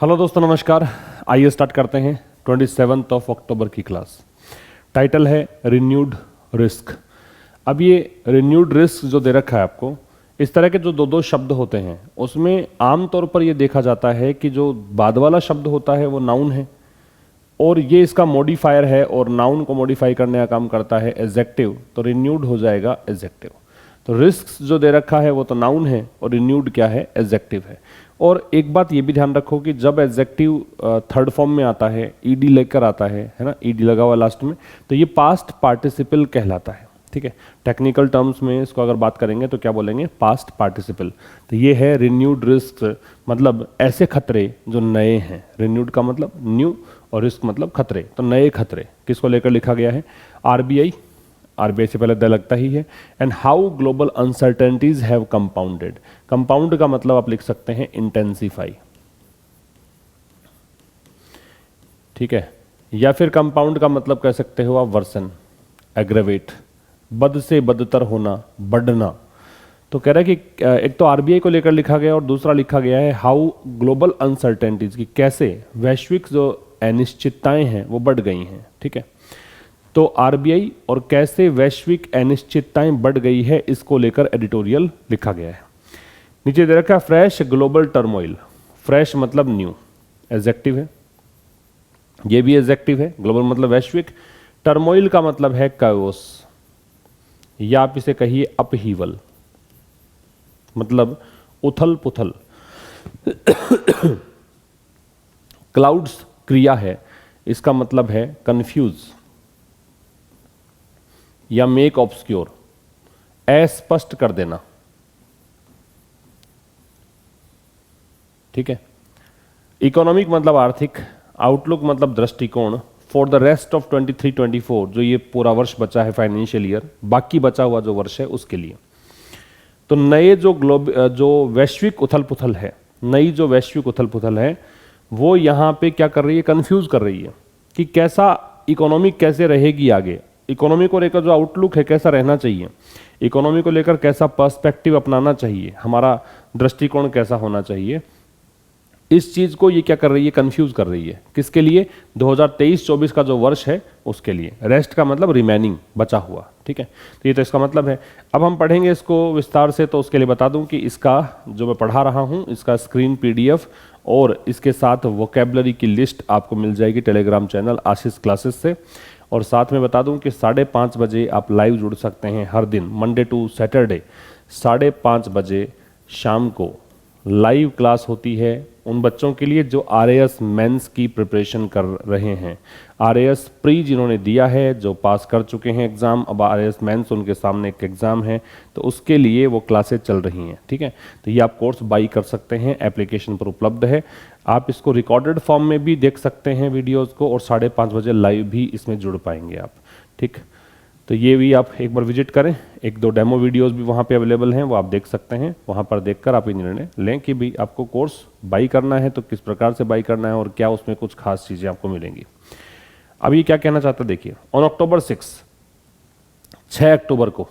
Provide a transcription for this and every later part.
Hello दोस्तों, नमस्कार। आइए स्टार्ट करते हैं 27 अक्टूबर की क्लास। टाइटल है रिन्यूड रिस्क। अब ये रिन्यूड रिस्क जो दे रखा है आपको, इस तरह के जो दो दो शब्द होते हैं उसमें आमतौर पर ये देखा जाता है कि जो बाद वाला शब्द होता है वो नाउन है और ये इसका मॉडिफायर है और नाउन को मॉडिफाई करने का काम करता है एडजेक्टिव, तो रिन्यूड हो जाएगा एडजेक्टिव। तो रिस्क जो दे रखा है वो तो नाउन है और रिन्यूड क्या है, एडजेक्टिव है। और एक बात ये भी ध्यान रखो कि जब एडजेक्टिव थर्ड फॉर्म में आता है, ईडी लेकर आता है ना, ईडी लगा हुआ लास्ट में, तो ये पास्ट पार्टिसिपल कहलाता है। ठीक है, टेक्निकल टर्म्स में इसको अगर बात करेंगे तो क्या बोलेंगे, पास्ट पार्टिसिपल। तो ये है रिन्यूड रिस्क, मतलब ऐसे खतरे जो नए हैं। रिन्यूड का मतलब न्यू और रिस्क मतलब खतरे, तो नए खतरे किसको लेकर लिखा गया है, आरबीआई। आरबीआई से पहले द लगता ही है। And how global uncertainties have compounded. Compound का मतलब आप लिख सकते हैं इंटेंसिफाई, ठीक है, या फिर कंपाउंड का मतलब कह सकते हो आप वर्सन, एग्रेवेट, बद से बदतर होना, बढ़ना। तो कह रहा है कि एक तो आरबीआई को लेकर लिखा गया और दूसरा लिखा गया है हाउ ग्लोबल अनसर्टेनिटीज, की कैसे वैश्विक जो अनिश्चितताएं हैं वो बढ़ गई हैं। ठीक है, तो आरबीआई और कैसे वैश्विक अनिश्चितताएं बढ़ गई है, इसको लेकर एडिटोरियल लिखा गया है। नीचे दे रखा है फ्रेश ग्लोबल टर्मोइल। फ्रेश मतलब न्यू, एडजेक्टिव है, ये भी एडजेक्टिव है। ग्लोबल मतलब वैश्विक, टर्मोइल का मतलब है काओस, या आप इसे कहिए अपहीवल, मतलब उथल पुथल। क्लाउड्स क्रिया है, इसका मतलब है कंफ्यूज या मेक ऑब्सक्योर, अस्पष्ट कर देना। ठीक है, इकोनॉमिक मतलब आर्थिक, आउटलुक मतलब दृष्टिकोण। फॉर द रेस्ट ऑफ 23-24, जो ये पूरा वर्ष बचा है फाइनेंशियल ईयर, बाकी बचा हुआ जो वर्ष है उसके लिए। तो नए जो वैश्विक उथल पुथल है, नई जो वैश्विक उथल पुथल है वो यहाँ पे क्या कर रही है, कंफ्यूज कर रही है कि कैसा इकोनॉमी कैसे रहेगी आगे, इकोनॉमी को लेकर जो आउटलुक है कैसा रहना चाहिए, इकोनॉमी को लेकर कैसा पर्सपेक्टिव अपनाना चाहिए, हमारा दृष्टिकोण कैसा होना चाहिए। इस चीज को ये क्या कर रही है, कंफ्यूज कर रही है। किसके लिए, 2023-24 का जो वर्ष है उसके लिए। रेस्ट का मतलब रिमेनिंग, बचा हुआ। ठीक है, तो ये तो इसका मतलब है। अब हम पढ़ेंगे इसको विस्तार से, तो उसके लिए बता दूं कि इसका जो मैं पढ़ा रहा हूं, इसका स्क्रीन पीडीएफ और इसके साथ वोकेबलरी की लिस्ट आपको मिल जाएगी टेलीग्राम चैनल आशीष क्लासेस से। और साथ में बता दूं कि 5:30 बजे आप लाइव जुड़ सकते हैं हर दिन, मंडे टू सैटरडे 5:30 बजे शाम को लाइव क्लास होती है उन बच्चों के लिए जो आरएएस मेंस की प्रिपरेशन कर रहे हैं। आरएएस प्री जिन्होंने दिया है, जो पास कर चुके हैं एग्ज़ाम, अब आरएएस मेंस उनके सामने एक एग्ज़ाम है, तो उसके लिए वो क्लासेस चल रही हैं। ठीक है, तो ये आप कोर्स बाई कर सकते हैं, एप्लीकेशन पर उपलब्ध है। आप इसको रिकॉर्डेड फॉर्म में भी देख सकते हैं वीडियोज़ को, और 5:30 बजे लाइव भी इसमें जुड़ पाएंगे आप। ठीक, तो ये भी आप एक बार विजिट करें। 1-2 डेमो वीडियोस भी वहाँ पे अवेलेबल हैं, वो आप देख सकते हैं। वहाँ पर देखकर आप ये निर्णय लें कि भी आपको कोर्स बाई करना है तो किस प्रकार से बाई करना है और क्या उसमें कुछ खास चीज़ें आपको मिलेंगी। अब ये क्या कहना चाहता है देखिए, ऑन October 6 अक्टूबर को,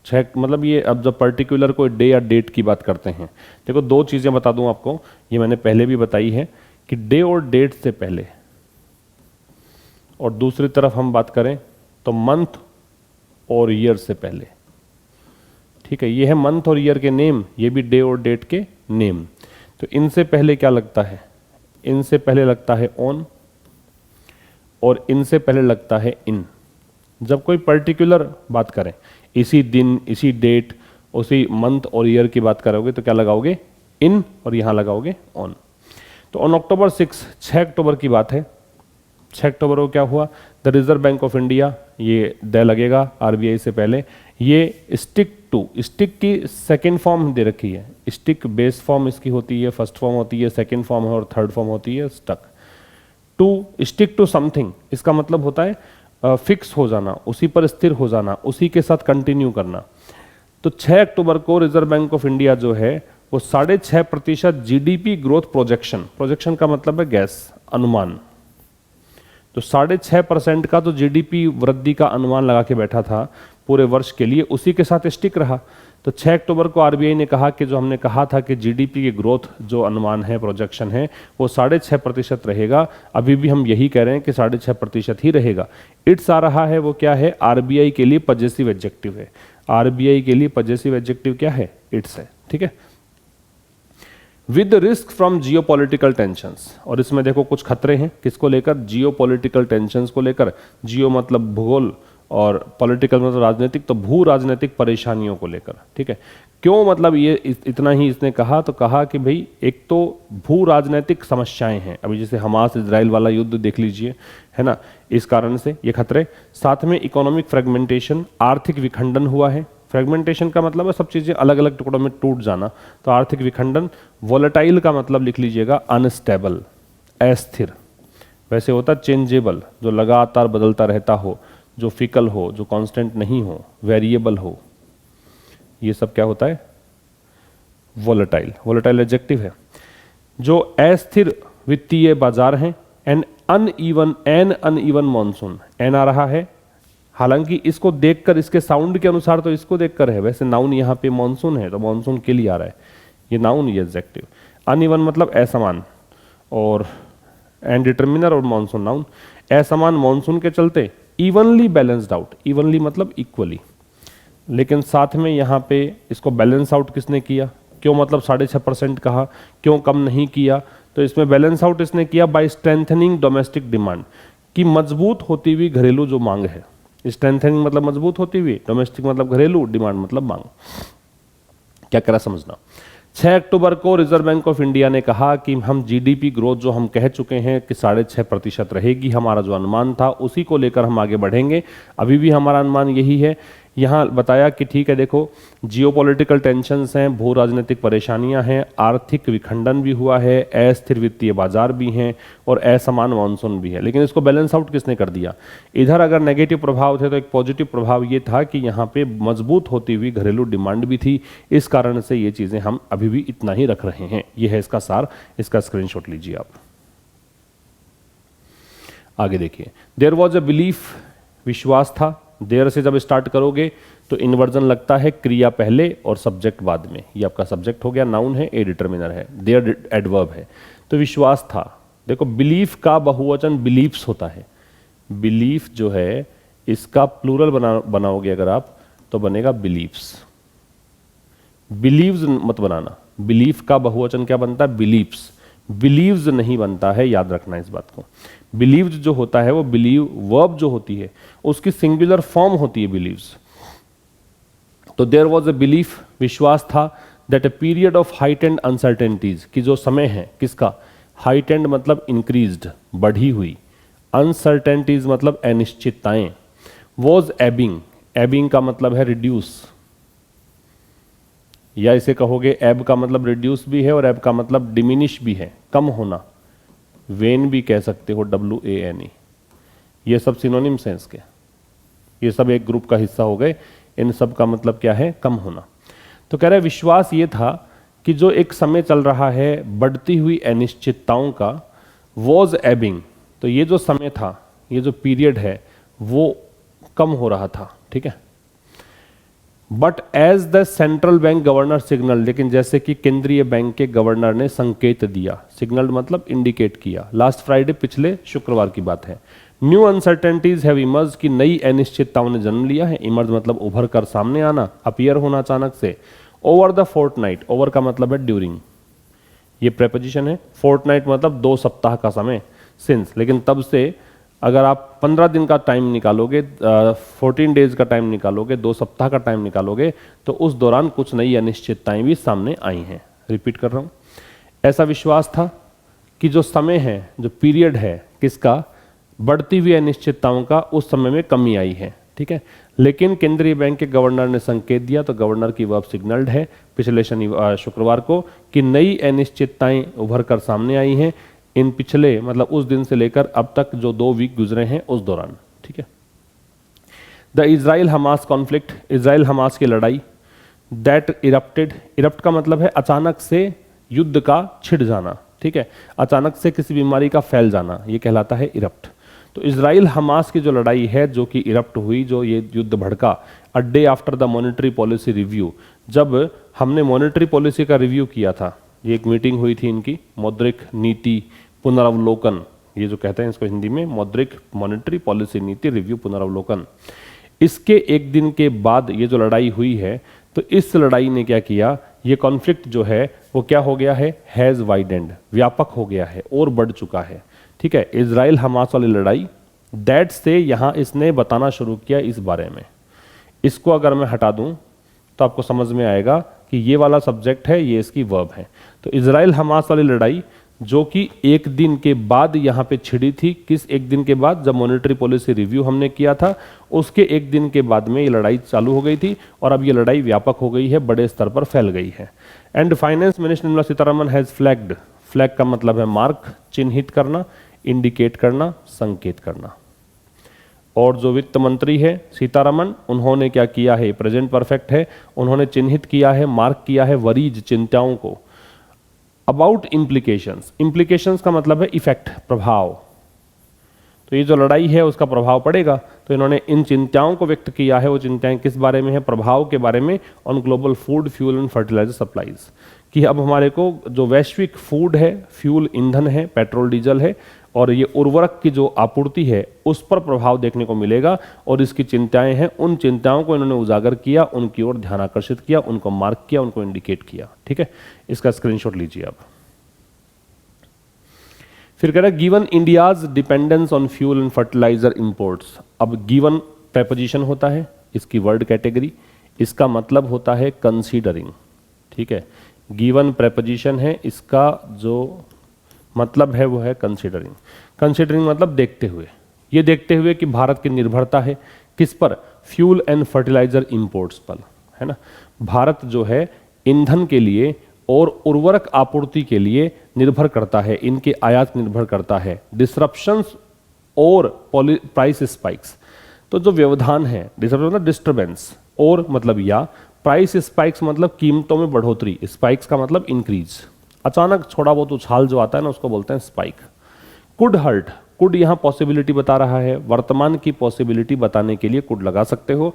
6 मतलब ये अब जब पर्टिकुलर कोई डे या डेट की बात करते हैं, देखो 2 चीज़ें बता दूँ आपको, ये मैंने पहले भी बताई है कि डे और डेट से पहले, और दूसरी तरफ हम बात करें तो मंथ और ईयर से पहले। ठीक है, ये है मंथ और ईयर के नेम, ये भी डे और डेट के नेम। तो इनसे पहले क्या लगता है, इनसे पहले लगता है ऑन, और इनसे पहले लगता है इन। जब कोई पर्टिकुलर बात करें, इसी दिन, इसी डेट, उसी मंथ और ईयर की बात करोगे तो क्या लगाओगे, इन, और यहां लगाओगे ऑन। तो ऑन October 6 अक्टूबर की बात है। 6 अक्टूबर को क्या हुआ, the reserve bank of India, ये द लगेगा आरबीआई से पहले, ये स्टिक की सेकंड फॉर्म दे रखी है। स्टिक बेस फॉर्म इसकी होती है, फर्स्ट फॉर्म होती है, सेकंड फॉर्म है और थर्ड फॉर्म होती है stuck. To, stick to something, इसका मतलब होता है फिक्स हो जाना, उसी पर स्थिर हो जाना, उसी के साथ कंटिन्यू करना। तो 6 अक्टूबर को रिजर्व बैंक ऑफ इंडिया जो है वो 6.5% जीडीपी ग्रोथ प्रोजेक्शन का मतलब है गैस, अनुमान। तो 6.5% का तो जीडीपी वृद्धि का अनुमान लगा के बैठा था, पूरे वर्ष के लिए, उसी के साथ स्टिक रहा। तो 6 अक्टूबर को आरबीआई ने कहा कि जो हमने कहा था कि जीडीपी की ग्रोथ जो अनुमान है, प्रोजेक्शन है, वो 6.5% रहेगा। अभी भी हम यही कह रहे हैं कि 6.5% ही रहेगा। इट्स आ रहा है, वो क्या है, आरबीआई के लिए पजेसिव एडजेक्टिव है। आरबीआई के लिए पजेसिव एडजेक्टिव क्या है, इट्स है, ठीक है। With risk from geopolitical tensions, और इसमें देखो कुछ खतरे हैं, किसको लेकर, जियोपॉलिटिकल टेंशंस को लेकर। जियो मतलब भूगोल और पॉलिटिकल मतलब राजनीतिक, तो भू राजनीतिक परेशानियों को लेकर, ठीक है। क्यों, मतलब ये इतना ही इसने कहा, तो कहा कि भाई एक तो भू राजनीतिक समस्याएं हैं, अभी जैसे हमास इजराइल वाला युद्ध देख लीजिए, है ना, इस कारण से ये खतरे। साथ में इकोनॉमिक फ्रेगमेंटेशन, आर्थिक विखंडन हुआ है। फ्रेगमेंटेशन का मतलब है सब चीजें अलग अलग टुकड़ों में टूट जाना, तो आर्थिक विखंडन। वोलेटाइल का मतलब लिख लीजिएगा अनस्टेबल, अस्थिर। वैसे होता चेंजेबल, जो लगातार बदलता रहता हो, जो फिकल हो, जो कांस्टेंट नहीं हो, वेरिएबल हो, ये सब क्या होता है, वोलेटाइल। वोलेटाइल एडजेक्टिव है। जो अस्थिर वित्तीय बाजार हैं, एन अनइवन मॉनसून, एन आ रहा है, हालांकि इसको देखकर, इसके साउंड के अनुसार तो इसको देखकर है, वैसे नाउन यहाँ पे मॉनसून है तो मॉनसून के लिए आ रहा है, ये नाउन, ये एडजेक्टिव। अनइवन मतलब असमान, और एन डिटर्मिनर और मॉनसून नाउन। असमान मॉनसून के चलते इवनली बैलेंस्ड आउट, इवनली मतलब इक्वली, लेकिन साथ में यहाँ पे इसको बैलेंस आउट किसने किया, क्यों, मतलब 6.5% कहा, क्यों कम नहीं किया, तो इसमें बैलेंस आउट इसने किया बाय स्ट्रेंथनिंग डोमेस्टिक डिमांड, की मजबूत होती हुई घरेलू जो मांग है। स्ट्रेंथनिंग मतलब मजबूत होती हुई, डोमेस्टिक मतलब घरेलू, डिमांड मतलब मांग। क्या करा समझना। 6 अक्टूबर को रिजर्व बैंक ऑफ इंडिया ने कहा कि हम जीडीपी ग्रोथ जो हम कह चुके हैं कि 6.5% रहेगी, हमारा जो अनुमान था उसी को लेकर हम आगे बढ़ेंगे। अभी भी हमारा अनुमान यही है। यहाँ बताया कि ठीक है, देखो जियोपॉलिटिकल टेंशन्स हैं, भू राजनीतिक परेशानियां हैं, आर्थिक विखंडन भी हुआ है, अस्थिर वित्तीय बाजार भी हैं और असमान मॉनसून भी है। लेकिन इसको बैलेंस आउट किसने कर दिया, इधर अगर नेगेटिव प्रभाव थे तो एक पॉजिटिव प्रभाव ये था कि यहाँ पे मजबूत होती हुई घरेलू डिमांड भी थी। इस कारण से ये चीजें हम अभी भी इतना ही रख रहे हैं। ये है इसका सार, इसका स्क्रीनशॉट लीजिए आप। आगे देखिए, देयर वॉज अ बिलीफ, विश्वास था। देर से जब स्टार्ट करोगे तो इन्वर्जन लगता है, क्रिया पहले और सब्जेक्ट बाद में। ये आपका सब्जेक्ट हो गया, नाउन है, ए डिटर्मिनर है, देयर एडवर्ब है। तो विश्वास था। देखो बिलीफ का बहुवचन बिलीफ्स होता है। बिलीफ जो है इसका प्लूरल बनाओगे अगर आप तो बनेगा बिलीफ्स। बिलीव्स मत बनाना। बिलीफ का बहुवचन क्या बनता है, बिलीफ्स। बिलीव्स नहीं बनता है, याद रखना इस बात को। बिलीव्स जो होता है वो बिलीव वर्ब जो होती है उसकी सिंगुलर फॉर्म होती है बिलीव्स। तो देयर वॉज अ बिलीफ, विश्वास था, that a period of heightened uncertainties, कि जो समय है किसका, हाइटेंड मतलब इंक्रीज्ड, बढ़ी हुई, अनसर्टेनिटीज मतलब अनिश्चितताएं, वॉज एबिंग, एबिंग का मतलब है रिड्यूस, या इसे कहोगे एब का मतलब रिड्यूस भी है और एब का मतलब डिमिनिश भी है, कम होना। वेन भी कह सकते हो, WANE, ये सब सिनोनिम्स हैं इसके, ये सब एक ग्रुप का हिस्सा हो गए। इन सब का मतलब क्या है, कम होना। तो कह रहे विश्वास ये था कि जो एक समय चल रहा है बढ़ती हुई अनिश्चितताओं का, वॉज एबिंग, तो ये जो समय था, ये जो पीरियड है वो कम हो रहा था, ठीक है। But as the central bank governor signal, लेकिन जैसे कि केंद्रीय बैंक के गवर्नर ने संकेत दिया, सिग्नल मतलब इंडिकेट किया, लास्ट फ्राइडे, पिछले शुक्रवार की बात है, न्यू अनसर्टेनिटीज हैव इमर्ज, की नई अनिश्चितताओं ने जन्म लिया है। इमर्ज मतलब उभर कर सामने आना, अपीयर होना अचानक से। ओवर द फोर्टनाइट, ओवर का मतलब है ड्यूरिंग, ये प्रेपोजिशन है। फोर्टनाइट मतलब 2 सप्ताह का समय, सिंस, लेकिन तब से अगर आप 15 दिन का टाइम निकालोगे, 14 डेज का टाइम निकालोगे, 2 सप्ताह का टाइम निकालोगे, तो उस दौरान कुछ नई अनिश्चितताएं भी सामने आई हैं। रिपीट कर रहा हूं, ऐसा विश्वास था कि जो समय है, जो पीरियड है किसका, बढ़ती हुई अनिश्चितताओं का, उस समय में कमी आई है, ठीक है। लेकिन केंद्रीय बैंक के गवर्नर ने संकेत दिया, तो गवर्नर की वर्ब सिग्नल्ड है पिछले शुक्रवार को, कि नई अनिश्चितताएं उभर कर सामने आई हैं इन पिछले, मतलब उस दिन से लेकर अब तक जो 2 वीक गुजरे हैं उस दौरान, ठीक है। The Israel Hamas conflict, Israel Hamas की लड़ाई, दैट इरप्टेड, इरप्ट का मतलब है अचानक से युद्ध का छिड़ जाना, ठीक है, अचानक से किसी बीमारी का फैल जाना, ये कहलाता है इरप्ट। तो इजराइल हमास की जो लड़ाई है, जो कि इरप्ट हुई, जो ये युद्ध भड़का a day after the monetary policy review, जब हमने मॉनेटरी पॉलिसी का रिव्यू किया था, ये एक मीटिंग हुई थी इनकी, मौद्रिक नीति पुनरावलोकन, ये जो कहते हैं इसको हिंदी में मौद्रिक मॉनेटरी पॉलिसी नीति रिव्यू पुनरावलोकन। इसके एक दिन के बाद ये जो लड़ाई हुई है, तो इस लड़ाई ने क्या किया, ये कॉन्फ्लिक्ट जो है वो क्या हो गया है, हैज वाइडेंड, व्यापक हो गया है और बढ़ चुका है। ठीक है, इजराइल हमास वाली लड़ाई, दैट से यहां इसने बताना शुरू किया इस बारे में। इसको अगर मैं हटा दूं तो आपको समझ में आएगा कि ये वाला सब्जेक्ट है, ये इसकी वर्ब है। तो इजराइल हमास वाली लड़ाई जो कि एक दिन के बाद यहां पे छिड़ी थी, किस एक दिन के बाद, जब मॉनेटरी पॉलिसी रिव्यू हमने किया था, उसके एक दिन के बाद में ये लड़ाई चालू हो गई थी और अब ये लड़ाई व्यापक हो गई है, बड़े स्तर पर फैल गई है। And finance minister Nirmala Sitharaman has flagged, flag का मतलब है मार्क, चिन्हित करना, इंडिकेट करना, संकेत करना। और जो वित्त मंत्री है सीतारमन, उन्होंने क्या किया है, प्रेजेंट परफेक्ट है, उन्होंने चिन्हित किया है, मार्क किया है वरीज, चिंताओं को। अबाउट इम्प्लीकेशंस, इम्प्लीकेशंस का मतलब है इफेक्ट, प्रभाव। तो ये जो लड़ाई है उसका प्रभाव पड़ेगा, तो इन्होंने इन चिंताओं को व्यक्त किया है। वो चिंताएं किस बारे में है, प्रभाव के बारे में, on global food, fuel and fertiliser supplies, कि अब हमारे को जो वैश्विक फूड है, फ्यूल ईंधन है, पेट्रोल डीजल है, और ये उर्वरक की जो आपूर्ति है उस पर प्रभाव देखने को मिलेगा। और इसकी चिंताएं हैं, उन चिंताओं को इन्होंने उजागर किया, उनकी ओर ध्यान आकर्षित किया, उनको मार्क किया, उनको इंडिकेट किया। ठीक है, इसका स्क्रीनशॉट लीजिए आप। फिर कह रहा है given India's dependence on fuel and fertiliser imports. अब गिवन प्रेपोजिशन होता है, इसकी वर्ड कैटेगरी, इसका मतलब होता है कंसीडरिंग। ठीक है, गिवन प्रेपोजिशन है, इसका जो मतलब है वो है कंसीडरिंग। कंसीडरिंग मतलब देखते हुए, ये देखते हुए कि भारत की निर्भरता है किस पर, फ्यूल एंड फर्टिलाइजर इंपोर्ट्स पर, है ना। भारत जो है ईंधन के लिए और उर्वरक आपूर्ति के लिए निर्भर करता है, इनके आयात निर्भर करता है। डिसरप्शंस और प्राइस स्पाइक्स, तो जो व्यवधान है, डिसरप्शन मतलब डिस्टर्बेंस, और मतलब या, प्राइस स्पाइक्स मतलब कीमतों में बढ़ोतरी, स्पाइक्स का मतलब इंक्रीज, अचानक थोड़ा बहुत उछाल जो आता है ना उसको बोलते हैं स्पाइक। कुड हर्ट, कुड यहाँ पॉसिबिलिटी बता रहा है, वर्तमान की पॉसिबिलिटी बताने के लिए कुड लगा सकते हो।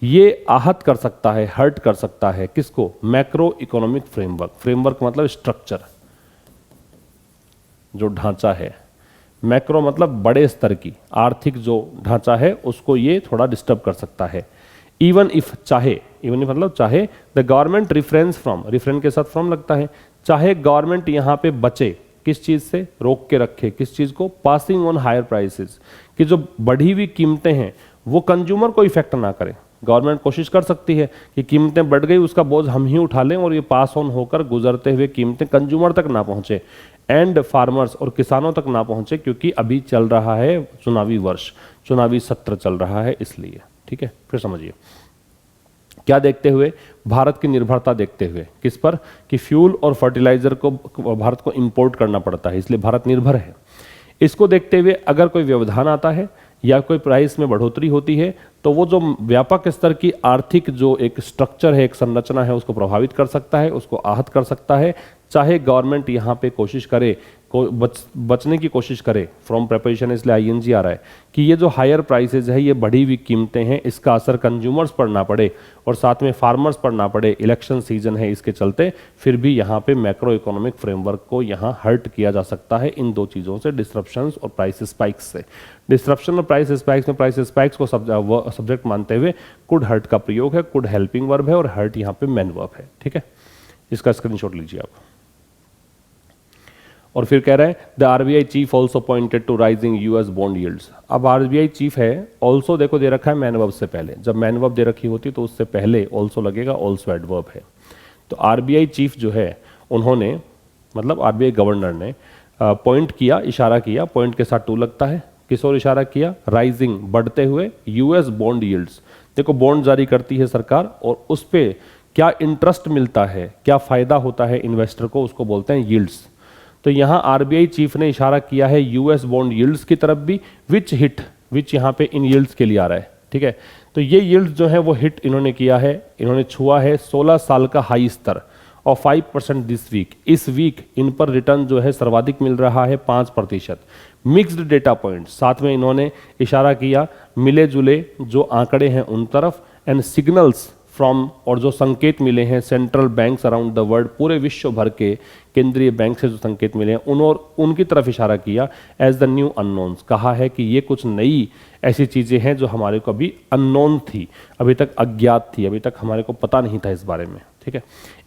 ये आहत कर सकता है, हर्ट कर सकता है, किसको, मैक्रो इकोनॉमिक फ्रेमवर्क, फ्रेमवर्क मतलब स्ट्रक्चर, जो ढांचा है, मैक्रो मतलब बड़े स्तर की आर्थिक जो ढांचा है उसको ये थोड़ा डिस्टर्ब कर सकता है। इवन इफ, चाहे, इवन इफ मतलब चाहे, the government reference from, reference के साथ फ्रॉम लगता है, चाहे गवर्नमेंट यहां पे बचे, किस चीज से, रोक के रखे, किस चीज को, पासिंग ऑन हायर प्राइसेस, कि जो बढ़ी हुई कीमतें हैं वो कंज्यूमर को इफेक्ट ना करें। गवर्नमेंट कोशिश कर सकती है कि कीमतें बढ़ गई, उसका बोझ हम ही उठा लें और ये पास ऑन होकर गुजरते हुए कीमतें कंज्यूमर तक ना पहुंचे, एंड फार्मर्स और किसानों तक ना पहुंचे, क्योंकि अभी चल रहा है चुनावी वर्ष, चुनावी सत्र चल रहा है इसलिए। ठीक है, फिर समझिए क्या देखते हुए, भारत की निर्भरता देखते हुए, किस पर, कि फ्यूल और फर्टिलाइजर को भारत को इंपोर्ट करना पड़ता है, इसलिए भारत निर्भर है। इसको देखते हुए अगर कोई व्यवधान आता है या कोई प्राइस में बढ़ोतरी होती है तो वो जो व्यापक स्तर की आर्थिक जो एक स्ट्रक्चर है, एक संरचना है, उसको प्रभावित कर सकता है, उसको आहत कर सकता है। चाहे गवर्नमेंट यहाँ पे कोशिश करे, बचने की कोशिश करे, फ्रॉम प्रेपोजिशन इसलिए आईएनजी आ रहा है, कि ये जो हायर प्राइसेस है, ये बढ़ी हुई कीमतें हैं, इसका असर कंज्यूमर्स पर ना पड़े और साथ में फार्मर्स पर ना पड़े, इलेक्शन सीजन है इसके चलते, फिर भी यहाँ पे मैक्रो इकोनॉमिक फ्रेमवर्क को यहाँ हर्ट किया जा सकता है इन दो चीज़ों से, डिसरप्शंस और प्राइस स्पाइक्स से। डिसरप्शन और प्राइस स्पाइक्स में प्राइस स्पाइक्स को सब्जेक्ट मानते हुए कुड हर्ट का प्रयोग है, कुड हेल्पिंग वर्ब है और हर्ट यहाँ पे मेन वर्ब है। ठीक है, इसका स्क्रीनशॉट लीजिए आप। और फिर कह रहा है the RBI chief also pointed to rising US bond yields. अब आरबीआई चीफ है, ऑल्सो देखो दे रखा है मैन वर्ब से पहले, जब मैन वर्ब दे रखी होती तो उससे पहले ऑल्सो लगेगा, ऑल्सो एडवर्ब है। तो आरबीआई चीफ जो है उन्होंने, मतलब आरबीआई गवर्नर ने पॉइंट किया, इशारा किया, पॉइंट के साथ टू लगता है, किस ओर इशारा किया, राइजिंग, बढ़ते हुए यूएस बॉन्ड यील्ड्स। देखो बॉन्ड जारी करती है सरकार और उस पर क्या इंटरेस्ट मिलता है, क्या फायदा होता है इन्वेस्टर को, उसको बोलते हैं यील्ड्स। तो यहाँ आरबीआई चीफ ने इशारा किया है यूएस बॉन्ड यील्ड्स की तरफ भी, विच हिट, विच यहाँ पे इन यील्ड्स के लिए आ रहा है। ठीक है, तो ये यील्ड्स जो है वो हिट इन्होंने किया है, इन्होंने छुआ है 16 साल का हाई स्तर, और 5% दिस वीक। इस वीक इन पर रिटर्न जो है सर्वाधिक मिल रहा है 5%। मिक्स्ड डेटा पॉइंट, साथ में इन्होंने इशारा किया मिले जुले जो आंकड़े हैं उन तरफ, एंड सिग्नल्स फ्रॉम, और जो संकेत मिले हैं central banks around the world, पूरे विश्व भर के केंद्रीय बैंक से जो संकेत मिले हैं उनकी तरफ इशारा किया एज द न्यू अननोन्स। कहा है कि ये कुछ नई ऐसी चीज़ें हैं जो हमारे को अभी अननोन थी, अभी तक अज्ञात थी, अभी तक हमारे को पता नहीं था इस बारे में। ठीक है,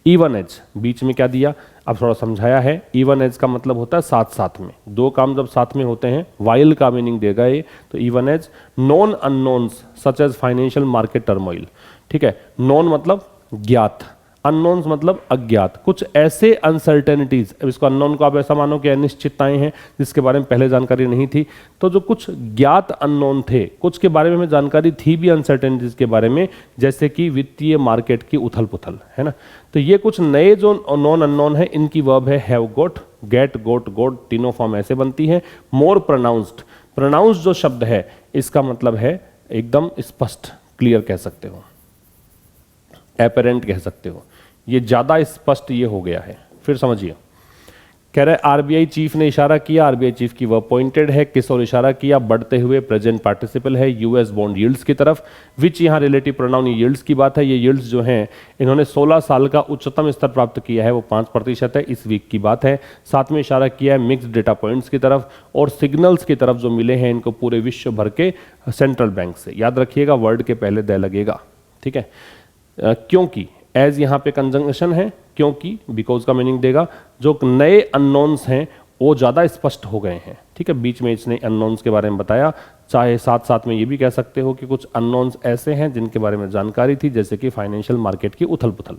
इवन एज बीच में क्या दिया, अब थोड़ा समझाया है। इवन एज का मतलब होता है साथ साथ में, दो काम जब साथ में होते हैं, वाइल का मीनिंग देगा ये, तो even as known unknowns such as financial market turmoil. ठीक है, नॉन मतलब ज्ञात, अननोन्स मतलब अज्ञात, कुछ ऐसे अनसर्टेनिटीज, अब इसको अननोन को आप ऐसा मानो कि अनिश्चितताएं हैं जिसके बारे में पहले जानकारी नहीं थी, तो जो कुछ ज्ञात अननोन थे, कुछ के बारे में हमें जानकारी थी भी अनसर्टेनिटीज के बारे में, जैसे कि वित्तीय मार्केट की उथल पुथल, है ना। तो ये कुछ नए जो नॉन अननोन है, इनकी वर्ब है हैव गोट, गेट, गोट, गोट, तीनों फॉर्म ऐसे बनती है। मोर प्रोनाउंस्ड, प्रोनाउंस्ड जो शब्द है इसका मतलब है एकदम स्पष्ट, क्लियर कह सकते हो, एपरेंट कह सकते हो, ये ज्यादा स्पष्ट ये हो गया है। फिर समझिए, कह रहे आरबीआई चीफ ने इशारा किया, आरबीआई चीफ की वर्ब पॉइंटेड है, किस और इशारा किया, बढ़ते हुए प्रेजेंट पार्टिसिपल है यूएस बॉन्ड यील्ड्स की तरफ, विच यहाँ रिलेटिव प्रोनाउन यील्ड्स की बात है। ये यील्ड्स जो हैं इन्होंने 16 साल का उच्चतम स्तर प्राप्त किया है, वो 5% है, इस वीक की बात है। साथ में इशारा किया है मिक्स्ड डेटा पॉइंट्स की तरफ और सिग्नल्स की तरफ जो मिले हैं इनको पूरे विश्व भर के सेंट्रल बैंक से। याद रखिएगा वर्ड के पहले द लगेगा, ठीक है। क्योंकि एज यहाँ पे कंजंक्शन है, क्योंकि बिकॉज का मीनिंग देगा, जो नए अननोन्स हैं वो ज़्यादा स्पष्ट हो गए हैं। ठीक है, बीच में इसने अननोन्स के बारे में बताया, चाहे साथ साथ में ये भी कह सकते हो कि कुछ अननोन्स ऐसे हैं जिनके बारे में जानकारी थी, जैसे कि फाइनेंशियल मार्केट की उथल पुथल।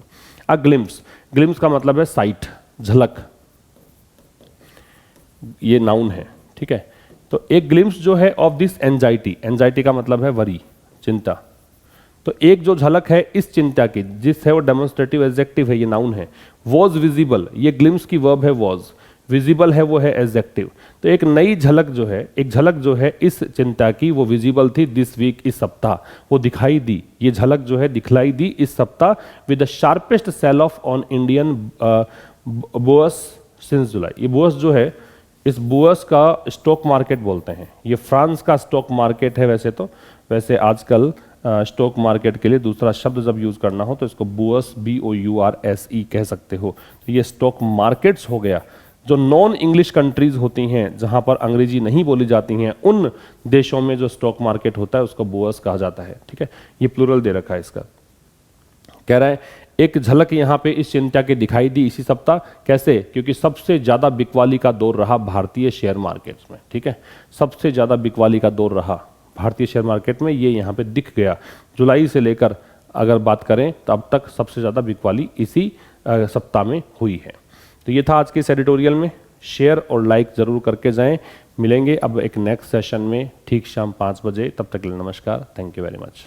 अ ग्लिम्स, ग्लिम्स का मतलब है साइट, झलक, ये नाउन है। ठीक है, तो एक ग्लिम्स जो है ऑफ दिस एंजाइटी, एंजाइटी का मतलब है वरी, चिंता, तो एक जो झलक है इस चिंता की, जिस है वो डेमोन्स्ट्रेटिव एडजेक्टिव है, ये नाउन है। वॉज विजिबल, ये ग्लिम्स की वर्ब है वॉज, विजिबल है वो है एडजेक्टिव। तो एक नई झलक जो है, एक झलक जो है इस चिंता की, वो विजिबल थी दिस वीक, इस सप्ताह, वो दिखाई दी, ये झलक जो है दिखलाई दी इस सप्ताह, with the sharpest sell off on Indian bourses since July. ये बोअस जो है, इस बोअस का स्टॉक मार्केट बोलते हैं, ये फ्रांस का स्टॉक मार्केट है वैसे तो, वैसे आजकल स्टॉक मार्केट के लिए दूसरा शब्द जब यूज करना हो तो इसको बोअस, BOURSE कह सकते हो। तो ये स्टॉक मार्केट्स हो गया, जो नॉन इंग्लिश कंट्रीज होती हैं जहां पर अंग्रेजी नहीं बोली जाती हैं, उन देशों में जो स्टॉक मार्केट होता है उसको बोअस कहा जाता है। ठीक है, ये प्लूरल दे रखा है इसका। कह रहा है एक झलक यहाँ पे इस चिंता की दिखाई दी इसी सप्ताह, कैसे, क्योंकि सबसे ज्यादा बिकवाली का दौर रहा भारतीय शेयर मार्केट्स में। ठीक है, सबसे ज्यादा बिकवाली का दौर रहा भारतीय शेयर मार्केट में, ये यहाँ पे दिख गया। जुलाई से लेकर अगर बात करें तो अब तक सबसे ज़्यादा बिकवाली इसी सप्ताह में हुई है। तो ये था आज के इस एडिटोरियल में, शेयर और लाइक ज़रूर करके जाएं। मिलेंगे अब एक नेक्स्ट सेशन में ठीक शाम 5 बजे, तब तक के लिए नमस्कार, थैंक यू वेरी मच।